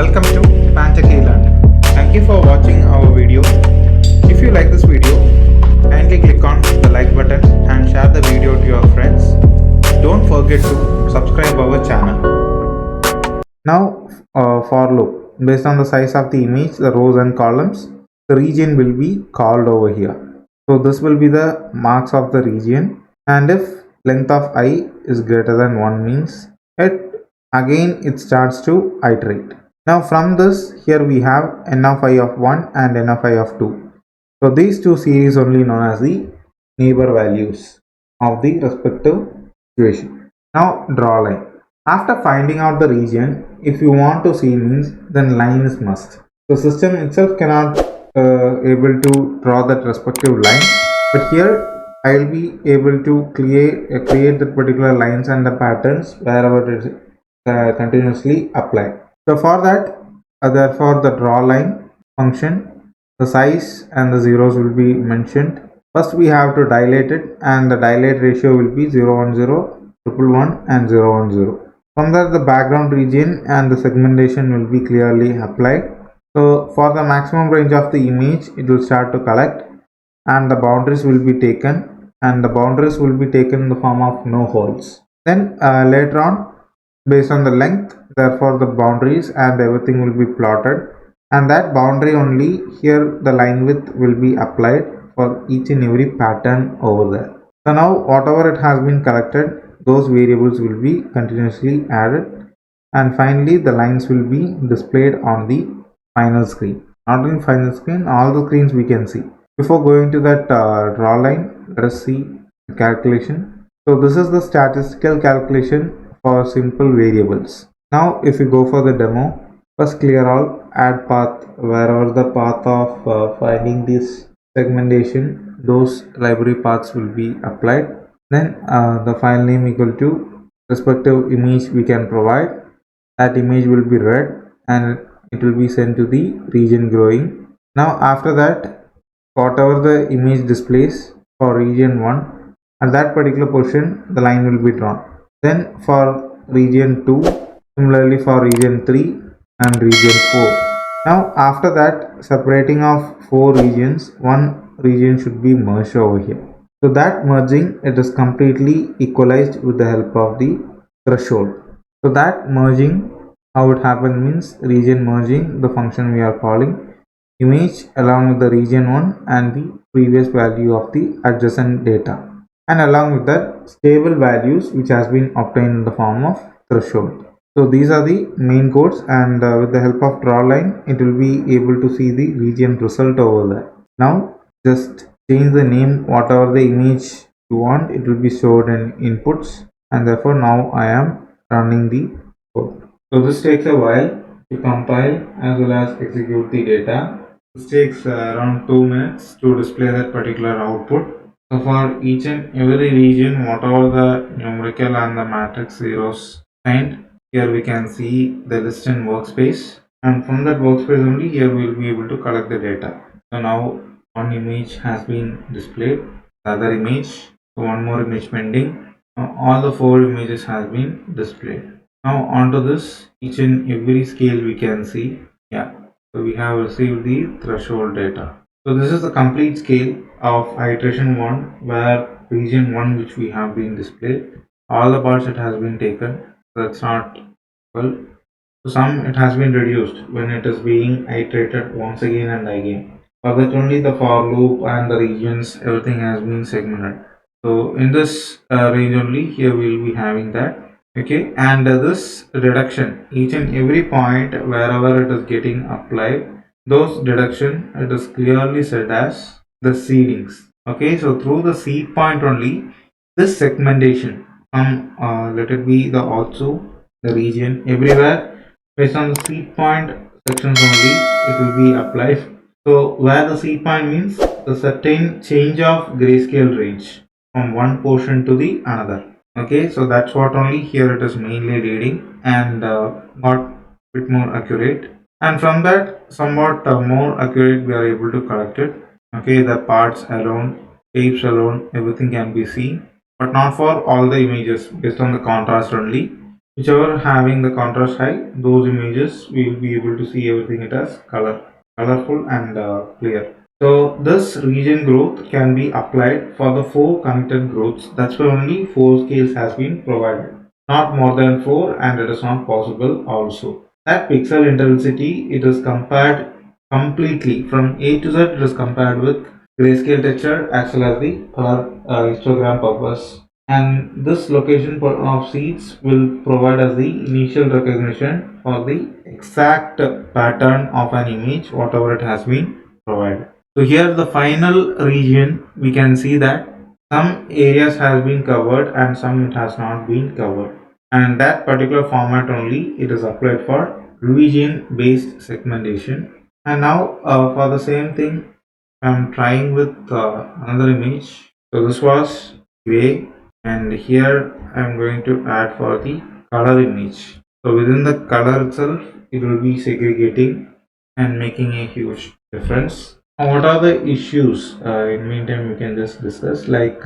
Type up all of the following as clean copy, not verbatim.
Welcome to Pantechelearning. Thank you for watching our video. If you like this video, kindly click on the like button and share the video to your friends. Don't forget to subscribe our channel. Now for loop, based on the size of the image, the rows and columns, the region will be called over here. So this will be the marks of the region, and if length of I is greater than 1 means it starts to iterate. Now from this, here we have n of I of 1 and n of I of 2. So these two series only known as the neighbor values of the respective situation. Now draw line. After finding out the region, if you want to see means, then line is must. The system itself cannot able to draw that respective line, but here I will be able to create the particular lines and the patterns wherever it is continuously apply. So for that, therefore the draw line function, the size and the zeros will be mentioned. First we have to dilate it, and the dilate ratio will be 0 1 0, 1 1 and 0 1 0. From that, the background region and the segmentation will be clearly applied. So for the maximum range of the image, it will start to collect, and the boundaries will be taken, and the boundaries will be taken in the form of no holes. Then later on, based on the length, therefore the boundaries and everything will be plotted, and that boundary only, here the line width will be applied for each and every pattern over there. So now whatever it has been collected, those variables will be continuously added, and finally the lines will be displayed on the final screen. Not in final screen, all the screens we can see. Before going to that draw line, let us see the calculation. So this is the statistical calculation for simple variables. Now if you go for the demo, first clear all, add path wherever the path of finding this segmentation, those library paths will be applied. Then the file name equal to respective image we can provide. That image will be read and it will be sent to the region growing. Now after that, whatever the image displays for region 1, at that particular position the line will be drawn. Then for region 2, similarly for region 3 and region 4. Now after that, separating of 4 regions, one region should be merged over here. So that merging, it is completely equalized with the help of the threshold. So that merging, how it happens means, region merging, the function we are calling, image along with the region 1 and the previous value of the adjacent data, and along with that stable values which has been obtained in the form of threshold. So these are the main codes, and with the help of draw line, it will be able to see the region result over there. Now just change the name, whatever the image you want, it will be stored in inputs, and therefore now I am running the code. So this takes a while to compile as well as execute the data. This takes around 2 minutes to display that particular output. So for each and every region, whatever the numerical and the matrix zeros find, here we can see the list in workspace, and from that workspace only, here we will be able to collect the data. So now one image has been displayed, the other image, so one more image pending. Now all the 4 images has been displayed. Now onto this, each and every scale we can see. Yeah, so we have received the threshold data. So this is the complete scale of iteration 1, where region 1 which we have been displayed, all the parts it has been taken. That's not well. So some it has been reduced when it is being iterated once again and again. For that only the for loop and the regions, everything has been segmented. So in this range only, here we will be having that. Okay, and this deduction, each and every point wherever it is getting applied, those deduction, it is clearly said as the seedings. Okay, so through the seed point only, this segmentation let it be the also the region, everywhere based on the seed point sections only it will be applied. So where the seed point means the certain change of grayscale range from one portion to the another. Okay, so that's what only here it is mainly reading, and got bit more accurate, and from that somewhat more accurate we are able to collect it. Okay, the parts alone, shapes alone, everything can be seen, but not for all the images. Based on the contrast only, Whichever having the contrast high, those images we will be able to see everything it as colorful and clear. So this region growth can be applied for the 4 connected growths. That's why only 4 scales has been provided, not more than 4, and it is not possible also. That pixel intensity, it is compared completely from A to Z. It is compared with grayscale texture as well as the color histogram purpose. And this location of seeds will provide us the initial recognition for the exact pattern of an image, whatever it has been provided. So here the final region, we can see that some areas has been covered and some it has not been covered, and that particular format only it is applied for region based segmentation. And now for the same thing I'm trying with another image. So this was gray, and here I'm going to add for the color image. So within the color itself it will be segregating and making a huge difference. What are the issues? In meantime, we can just discuss like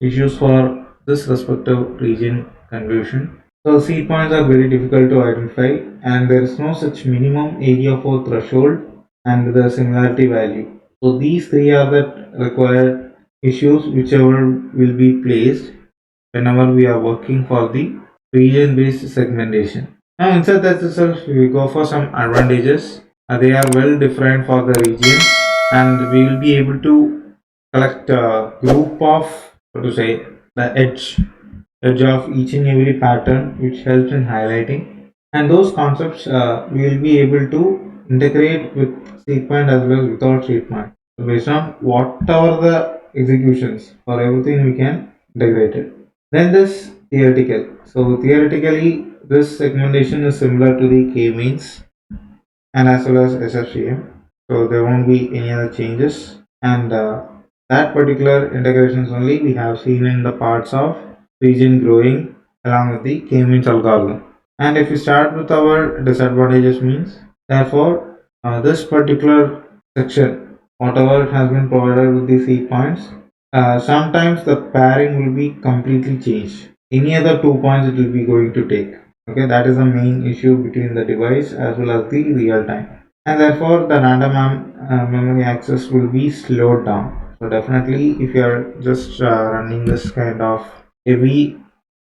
issues for this respective region convolution. So seed points are very difficult to identify, and there is no such minimum area for threshold and the similarity value. So these three are the required issues whichever will be placed whenever we are working for the region based segmentation. Now inside that itself we go for some advantages. They are well defined for the region, and we will be able to collect a group of, what to say, the edge of each and every pattern, which helps in highlighting. And those concepts we will be able to integrate with sequence as well as without sequence. So based on whatever the executions, for everything we can integrate it. Then this theoretical. So theoretically, this segmentation is similar to the k-means and as well as SFCM. So there won't be any other changes, and that particular integrations only we have seen in the parts of region growing along with the k-means algorithm. And if we start with our disadvantages means, therefore this particular section, whatever has been provided with the seed points, sometimes the pairing will be completely changed. Any other 2 points it will be going to take. Okay, that is the main issue between the device as well as the real time, and therefore the random memory access will be slowed down. So definitely, if you are just running this kind of heavy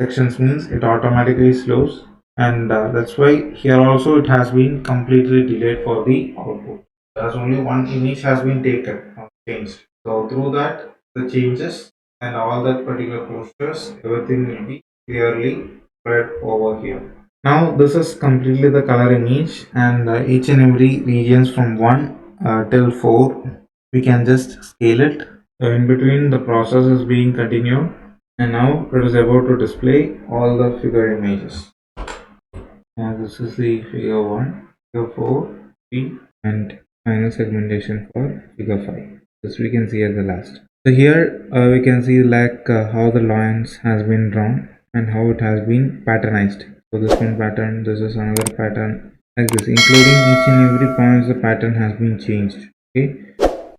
sections means it automatically slows, and that's why here also it has been completely delayed for the output. There's only one image has been taken or changed. So through that, the changes and all that particular posters, everything will be clearly spread over here. Now this is completely the color image, and each and every regions from 1 till 4 we can just scale it. So in between the process is being continued, and now it is about to display all the figure images. Now this is the figure 1, figure 4, 3, and final segmentation for figure 5. This we can see at the last. So here we can see like how the lines has been drawn and how it has been patternized. So this one pattern, this is another pattern, like this, including each and every point the pattern has been changed. Okay,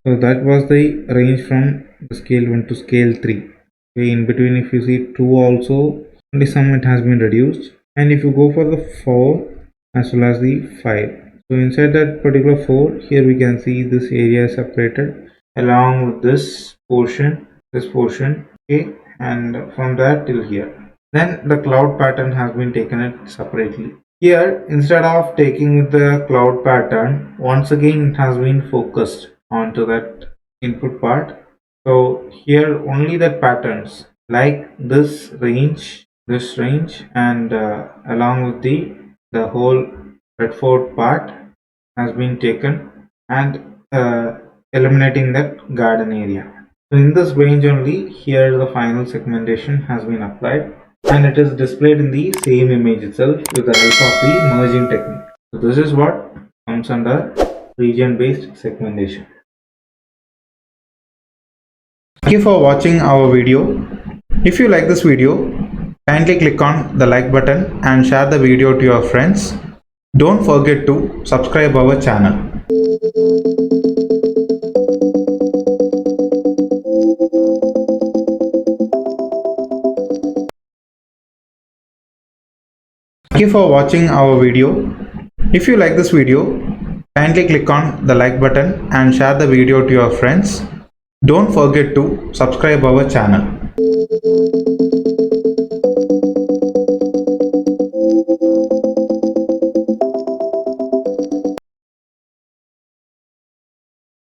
so that was the range from the scale 1 to scale 3. Okay, in between if you see 2 also, only some it has been reduced, and if you go for the 4 as well as the 5, so inside that particular 4, here we can see this area is separated along with this portion, okay, and from that till here. Then the cloud pattern has been taken it separately. Here, instead of taking the cloud pattern, once again it has been focused onto that input part. So here only the patterns like this range, and along with the whole Redford part has been taken, and eliminating that garden area. So in this range only, here the final segmentation has been applied, and it is displayed in the same image itself with the help of the merging technique. So this is what comes under region based segmentation. Thank you for watching our video. If you like this video, kindly click on the like button and share the video to your friends. Don't forget to subscribe our channel. Thank you for watching our video. If you like this video, kindly click on the like button and share the video to your friends. Don't forget to subscribe our channel.